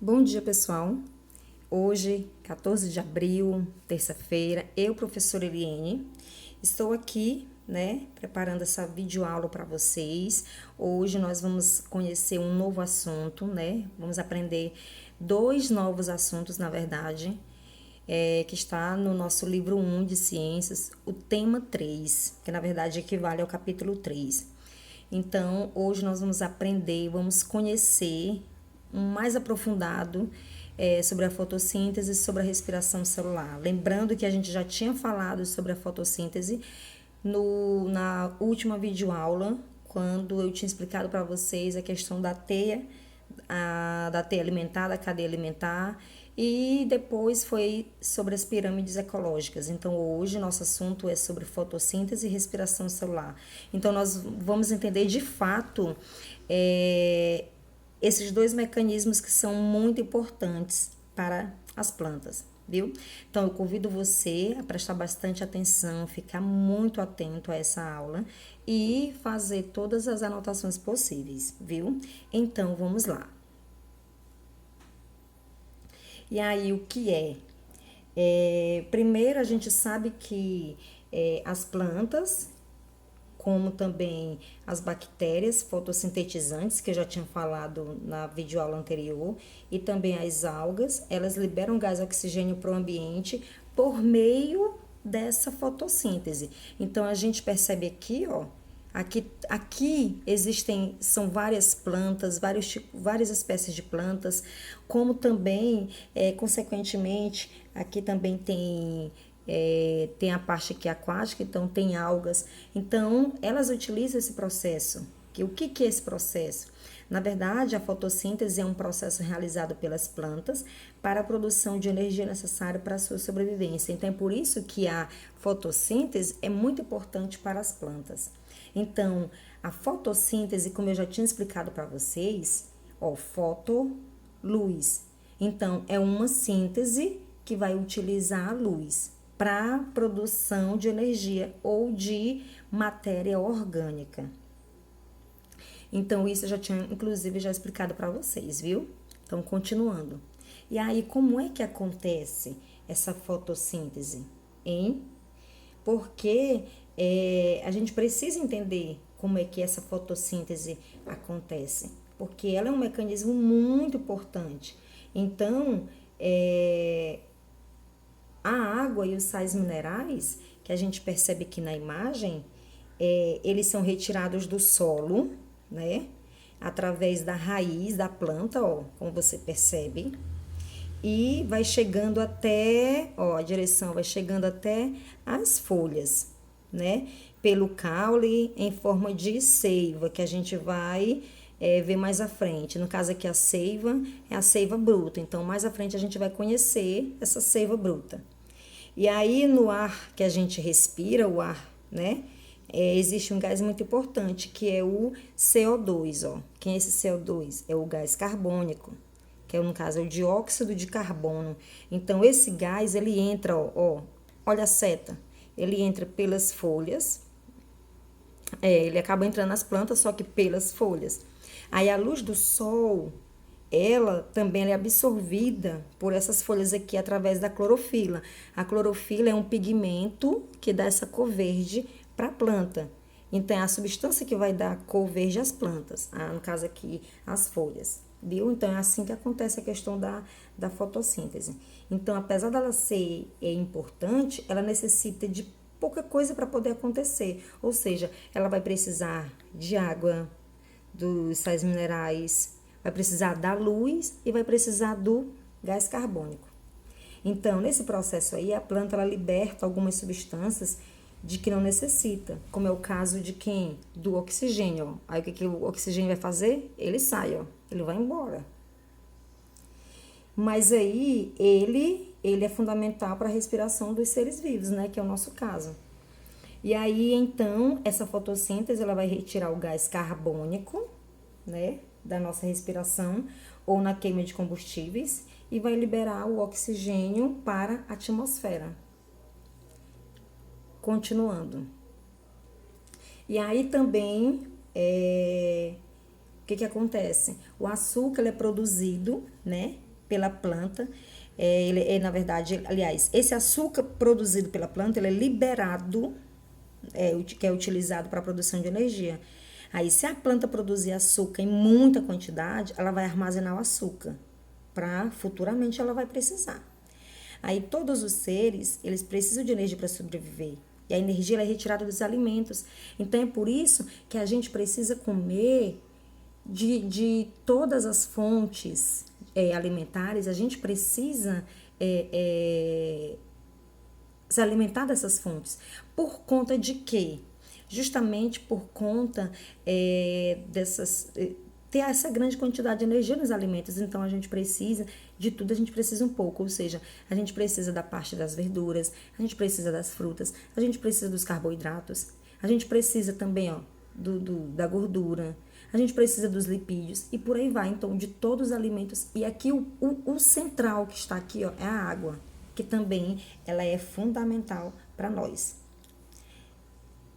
Bom dia, pessoal. Hoje, 14 de abril, terça-feira, eu, professora Eliane, estou aqui, preparando essa videoaula para vocês. Hoje nós vamos conhecer um novo assunto, Vamos aprender dois novos assuntos, na verdade, que está no nosso livro 1 de Ciências, o tema 3, que na verdade equivale ao capítulo 3. Então, hoje nós vamos aprender, vamos conhecer mais aprofundado sobre a fotossíntese e sobre a respiração celular. Lembrando que a gente já tinha falado sobre a fotossíntese na última videoaula, quando eu tinha explicado para vocês a questão da teia, da teia alimentar, da cadeia alimentar, e depois foi sobre as pirâmides ecológicas. Então, hoje nosso assunto é sobre fotossíntese e respiração celular. Então, nós vamos entender de fato esses dois mecanismos que são muito importantes para as plantas, viu? Então, eu convido você a prestar bastante atenção, ficar muito atento a essa aula e fazer todas as anotações possíveis, viu? Então, vamos lá. E aí, o que é? Primeiro, a gente sabe que as plantas, como também as bactérias fotossintetizantes, que eu já tinha falado na videoaula anterior, e também as algas, elas liberam gás oxigênio para o ambiente por meio dessa fotossíntese. Então, a gente percebe aqui, ó, Aqui são várias plantas, várias espécies de plantas, como também, consequentemente, aqui também tem a parte aqui aquática, então tem algas. Então, elas utilizam esse processo. O que é esse processo? Na verdade, a fotossíntese é um processo realizado pelas plantas para a produção de energia necessária para a sua sobrevivência. Então, é por isso que a fotossíntese é muito importante para as plantas. Então, a fotossíntese, como eu já tinha explicado para vocês, luz. Então, é uma síntese que vai utilizar a luz para produção de energia ou de matéria orgânica. Então, isso eu já tinha, inclusive, já explicado para vocês, viu? Então, continuando. E aí, como é que acontece essa fotossíntese, hein? Porque a gente precisa entender como é que essa fotossíntese acontece, porque ela é um mecanismo muito importante. Então, a água e os sais minerais, que a gente percebe aqui na imagem, eles são retirados do solo, através da raiz da planta, ó, como você percebe, e vai chegando até, ó, a direção vai chegando até as folhas, pelo caule em forma de seiva, que a gente vai ver mais à frente. No caso aqui, a seiva é a seiva bruta, então mais à frente a gente vai conhecer essa seiva bruta. E aí, no ar que a gente respira, o ar, existe um gás muito importante, que é o CO2, ó. Quem é esse CO2? É o gás carbônico, que no caso é o dióxido de carbono. Então, esse gás, ele entra, olha a seta, ele entra pelas folhas, ele acaba entrando nas plantas, só que pelas folhas. Aí, a luz do sol, ela também é absorvida por essas folhas aqui através da clorofila. A clorofila é um pigmento que dá essa cor verde para a planta. Então, é a substância que vai dar cor verde às plantas, no caso aqui, as folhas. Viu? Então, é assim que acontece a questão da fotossíntese. Então, apesar dela ser importante, ela necessita de pouca coisa para poder acontecer. Ou seja, ela vai precisar de água, dos sais minerais, vai precisar da luz e vai precisar do gás carbônico. Então, nesse processo aí, a planta ela liberta algumas substâncias de que não necessita, como é o caso de quem? Do oxigênio. Ó. Aí o que o oxigênio vai fazer? Ele sai, ó. Ele vai embora. Mas aí ele é fundamental para a respiração dos seres vivos, que é o nosso caso. E aí então essa fotossíntese ela vai retirar o gás carbônico, da nossa respiração ou na queima de combustíveis e vai liberar o oxigênio para a atmosfera. Continuando. E aí também, o que acontece? O açúcar ele é produzido, pela planta. Na verdade, aliás, esse açúcar produzido pela planta, ele é liberado, que é utilizado para a produção de energia. Aí, se a planta produzir açúcar em muita quantidade, ela vai armazenar o açúcar, para futuramente ela vai precisar. Aí, todos os seres, eles precisam de energia para sobreviver. E a energia ela é retirada dos alimentos. Então, é por isso que a gente precisa comer de todas as fontes alimentares. A gente precisa se alimentar dessas fontes. Por conta de quê? Justamente por conta ter essa grande quantidade de energia nos alimentos. Então, a gente precisa de tudo, a gente precisa um pouco. Ou seja, a gente precisa da parte das verduras, a gente precisa das frutas, a gente precisa dos carboidratos, a gente precisa também da gordura, a gente precisa dos lipídios e por aí vai. Então, de todos os alimentos. E aqui o central que está aqui é a água, que também ela é fundamental para nós.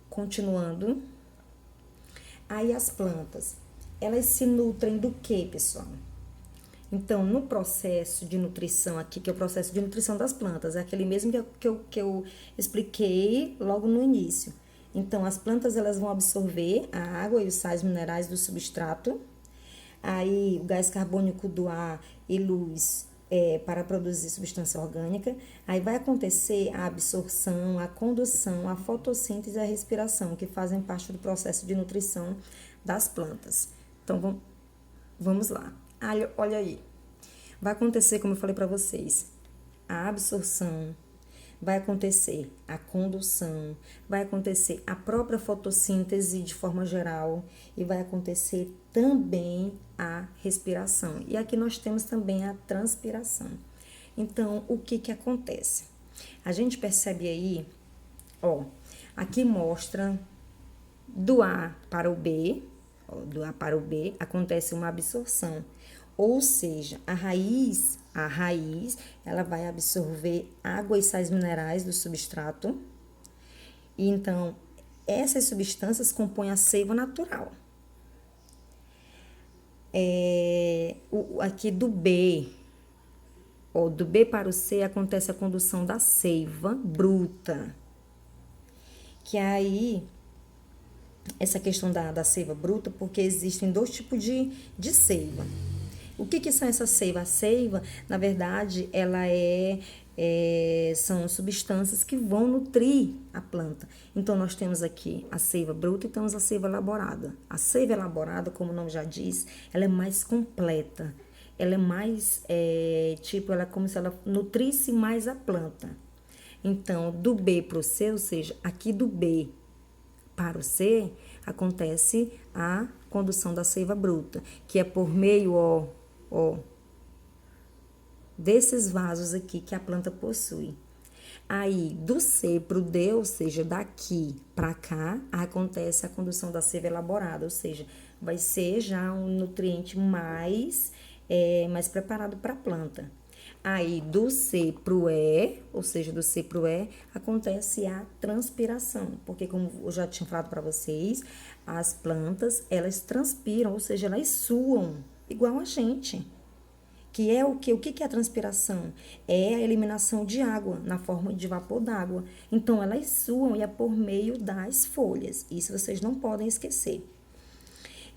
Continuando. Aí as plantas, elas se nutrem do que, pessoal? Então, no processo de nutrição aqui, que é o processo de nutrição das plantas, é aquele mesmo que eu expliquei logo no início. Então, as plantas elas vão absorver a água e os sais minerais do substrato, aí o gás carbônico do ar e luz para produzir substância orgânica. Aí vai acontecer a absorção, a condução, a fotossíntese e a respiração, que fazem parte do processo de nutrição das plantas. Então, vamos lá. Olha aí. Vai acontecer, como eu falei para vocês, a absorção, vai acontecer a condução, vai acontecer a própria fotossíntese de forma geral e vai acontecer também a respiração. E aqui nós temos também a transpiração. Então, o que acontece? A gente percebe aí, aqui mostra do A para o B, acontece uma absorção. Ou seja, a raiz, ela vai absorver água e sais minerais do substrato. E então, essas substâncias compõem a seiva natural. Aqui do B para o C, acontece a condução da seiva bruta. Que aí, essa questão da seiva bruta, porque existem dois tipos de seiva. O que são essas seivas? A seiva, na verdade, ela são substâncias que vão nutrir a planta. Então, nós temos aqui a seiva bruta e temos a seiva elaborada. A seiva elaborada, como o nome já diz, ela é mais completa. Ela é mais, ela é como se ela nutrisse mais a planta. Então, do B para o C, ou seja, aqui do B para o C, acontece a condução da seiva bruta, que é por meio, desses vasos aqui que a planta possui. Aí, do C para o D, ou seja, daqui para cá, acontece a condução da seiva elaborada, ou seja, vai ser já um nutriente mais preparado para a planta. Aí, do C para o E, ou seja, do C para o E, acontece a transpiração, porque como eu já tinha falado para vocês, as plantas, elas transpiram, ou seja, elas suam, igual a gente. Que é o quê? O que é a transpiração? É a eliminação de água na forma de vapor d'água. Então, elas suam e é por meio das folhas. Isso vocês não podem esquecer.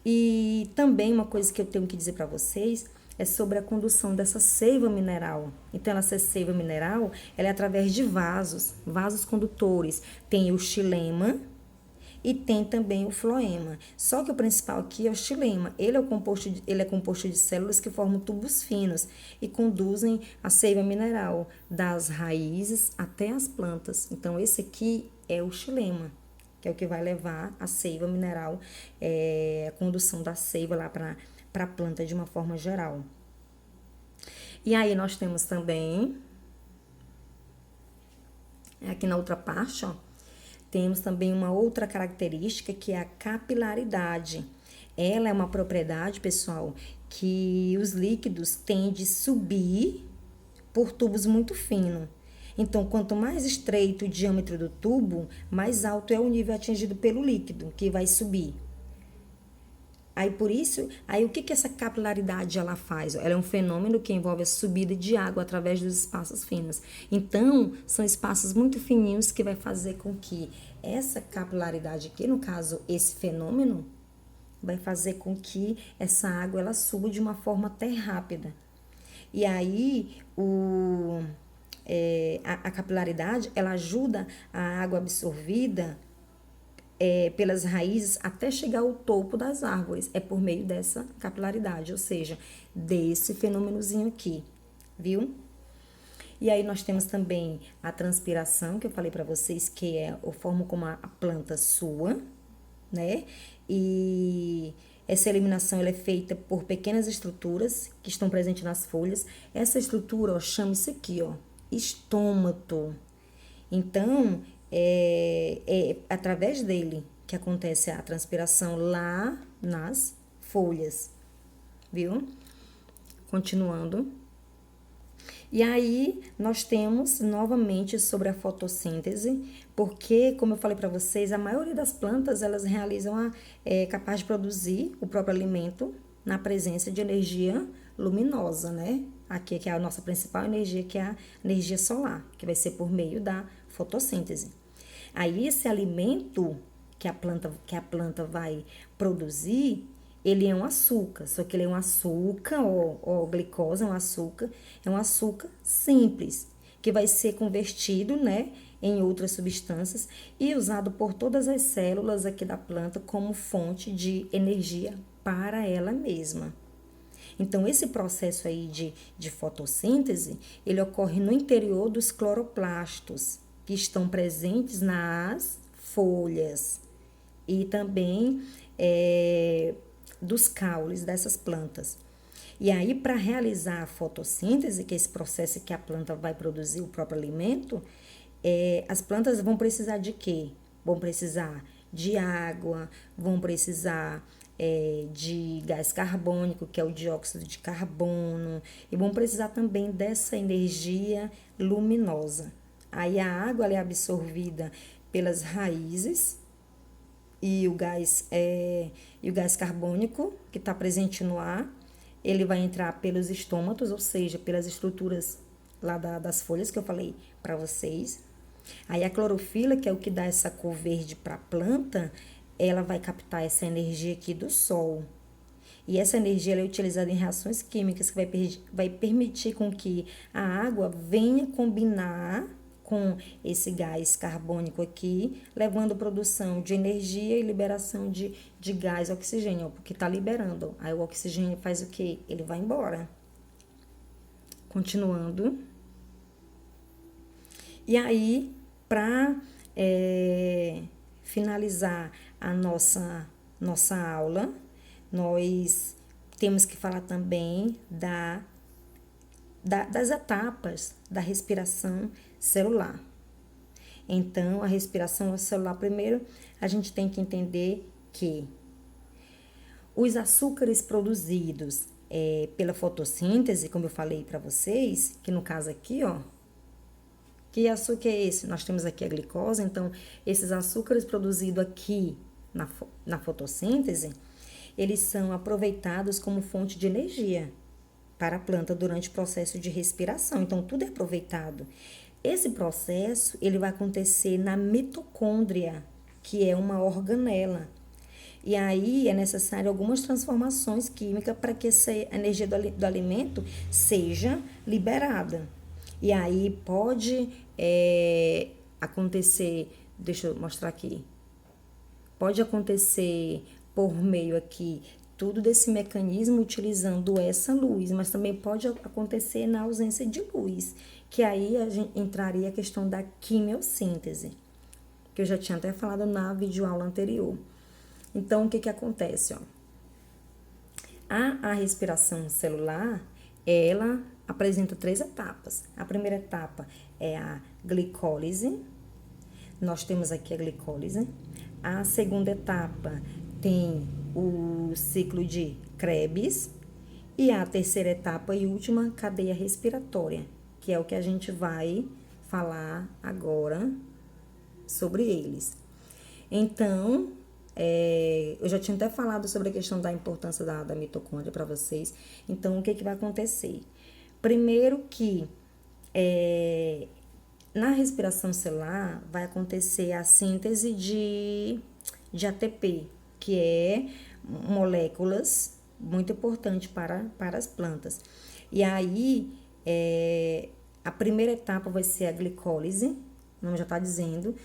E também uma coisa que eu tenho que dizer para vocês é sobre a condução dessa seiva mineral. Então, essa seiva mineral, ela é através de vasos condutores. Tem o xilema e tem também o floema. Só que o principal aqui é o xilema. Ele é composto de células que formam tubos finos e conduzem a seiva mineral das raízes até as plantas. Então, esse aqui é o xilema, que é o que vai levar a seiva mineral, a condução da seiva lá para a planta de uma forma geral. E aí nós temos também, aqui na outra parte, temos também uma outra característica que é a capilaridade. Ela é uma propriedade, pessoal, que os líquidos tendem a subir por tubos muito finos. Então, quanto mais estreito o diâmetro do tubo, mais alto é o nível atingido pelo líquido que vai subir. Aí por isso, aí o que que essa capilaridade ela faz? Ela é um fenômeno que envolve a subida de água através dos espaços finos. Então, são espaços muito fininhos que vai fazer com que essa capilaridade aqui, no caso, esse fenômeno, vai fazer com que essa água ela suba de uma forma até rápida. E aí, a capilaridade, ela ajuda a água absorvida pelas raízes até chegar ao topo das árvores. É por meio dessa capilaridade, ou seja, desse fenômenozinho aqui, viu? E aí nós temos também a transpiração, que eu falei para vocês, que é a forma como a planta sua, né? E essa eliminação ela é feita por pequenas estruturas que estão presentes nas folhas. Essa estrutura, ó, chama-se aqui, ó, estômato. Então, é através dele que acontece a transpiração lá nas folhas, viu? Continuando. E aí, nós temos novamente sobre a fotossíntese, porque, como eu falei para vocês, a maioria das plantas, elas realizam capaz de produzir o próprio alimento na presença de energia luminosa, né? Aqui que é a nossa principal energia, que é a energia solar, que vai ser por meio da fotossíntese. Aí, esse alimento que a planta vai produzir, ele é um açúcar, só que ele é um açúcar, ou glicose, é um açúcar simples, que vai ser convertido, né, em outras substâncias e usado por todas as células aqui da planta como fonte de energia para ela mesma. Então, esse processo aí de fotossíntese, ele ocorre no interior dos cloroplastos, que estão presentes nas folhas e também dos caules dessas plantas. E aí, para realizar a fotossíntese, que é esse processo que a planta vai produzir o próprio alimento, as plantas vão precisar de quê? Vão precisar de água, vão precisar de gás carbônico, que é o dióxido de carbono, e vão precisar também dessa energia luminosa. Aí a água ela é absorvida pelas raízes, e o gás carbônico que está presente no ar, ele vai entrar pelos estômatos, ou seja, pelas estruturas lá das folhas que eu falei para vocês. Aí a clorofila, que é o que dá essa cor verde para a planta, ela vai captar essa energia aqui do sol. E essa energia ela é utilizada em reações químicas que vai permitir com que a água venha combinar com esse gás carbônico aqui, levando produção de energia e liberação de gás oxigênio, porque tá liberando. Aí o oxigênio faz o quê? Ele vai embora. Continuando. E aí, para finalizar a nossa aula, nós temos que falar também das etapas da respiração celular. Então, a respiração celular, primeiro, a gente tem que entender que os açúcares produzidos pela fotossíntese, como eu falei para vocês, que no caso aqui, ó, que açúcar é esse? Nós temos aqui a glicose, então, esses açúcares produzidos aqui na fotossíntese, eles são aproveitados como fonte de energia para a planta durante o processo de respiração. Então, tudo é aproveitado. Esse processo, ele vai acontecer na mitocôndria, que é uma organela. E aí, é necessário algumas transformações químicas para que essa energia do alimento seja liberada. E aí, pode acontecer, deixa eu mostrar aqui, pode acontecer por meio aqui tudo desse mecanismo utilizando essa luz, mas também pode acontecer na ausência de luz, que aí a gente entraria a questão da quimiossíntese, que eu já tinha até falado na videoaula anterior. Então, o que que acontece, ó? A respiração celular, ela apresenta 3 etapas. A primeira etapa é a glicólise. Nós temos aqui a glicólise. A segunda etapa tem o ciclo de Krebs. E a terceira etapa e última, cadeia respiratória, que é o que a gente vai falar agora sobre eles. Então, Eu já tinha até falado sobre a questão da importância da mitocôndria para vocês. Então, o que vai acontecer? Primeiro que na respiração celular vai acontecer a síntese de ATP, que é moléculas muito importante para as plantas. E aí, a primeira etapa vai ser a glicólise, o nome já está dizendo.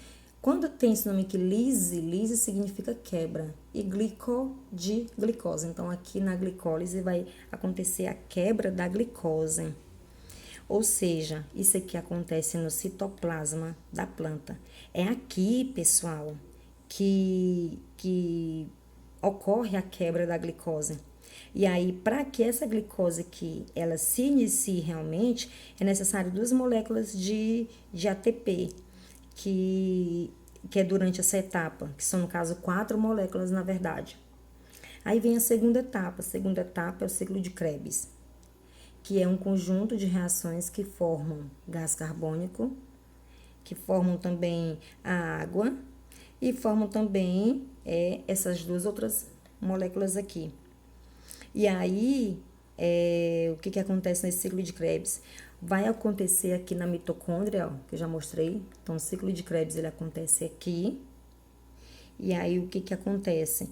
Quando tem esse nome aqui, lise significa quebra, e glico de glicose. Então, aqui na glicólise vai acontecer a quebra da glicose. Ou seja, isso aqui acontece no citoplasma da planta. É aqui, pessoal, que ocorre a quebra da glicose. E aí, para que essa glicose aqui, ela se inicie realmente, é necessário 2 moléculas de ATP, que é durante essa etapa, que são, no caso, 4 moléculas, na verdade. Aí vem a segunda etapa. A segunda etapa é o ciclo de Krebs, que é um conjunto de reações que formam gás carbônico, que formam também a água e formam também essas 2 outras moléculas aqui. E aí, o que acontece nesse ciclo de Krebs? Vai acontecer aqui na mitocôndria, ó, que eu já mostrei. Então, o ciclo de Krebs, ele acontece aqui. E aí, o que acontece?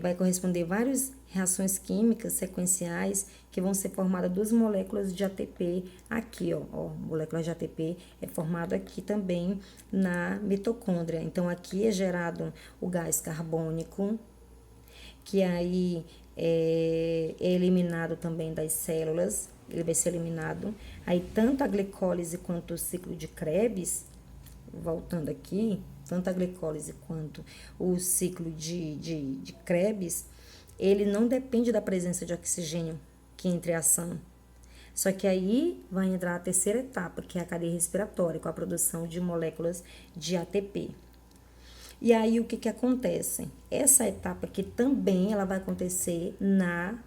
Vai corresponder várias reações químicas sequenciais que vão ser formadas 2 moléculas de ATP aqui, ó, molécula de ATP é formada aqui também na mitocôndria. Então, aqui é gerado o gás carbônico, que aí é eliminado também das células, ele vai ser eliminado. Aí, tanto a glicólise quanto o ciclo de Krebs, voltando aqui, tanto a glicólise quanto o ciclo de Krebs, ele não depende da presença de oxigênio que entre a ação. Só que aí vai entrar a terceira etapa, que é a cadeia respiratória, com a produção de moléculas de ATP. E aí, o que acontece? Essa etapa aqui também ela vai acontecer na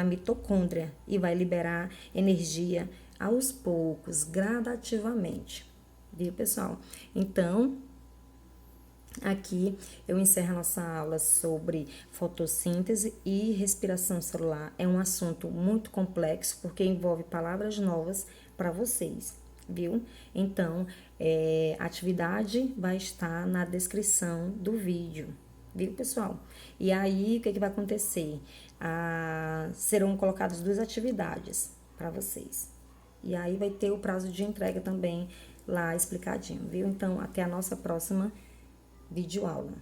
mitocôndria e vai liberar energia aos poucos, gradativamente. Viu, pessoal? Então, aqui eu encerro a nossa aula sobre fotossíntese e respiração celular. É um assunto muito complexo porque envolve palavras novas para vocês, viu? Então, a atividade vai estar na descrição do vídeo, viu, pessoal? E aí, o que vai acontecer? Serão colocadas 2 atividades para vocês. E aí vai ter o prazo de entrega também lá explicadinho, viu? Então, até a nossa próxima videoaula.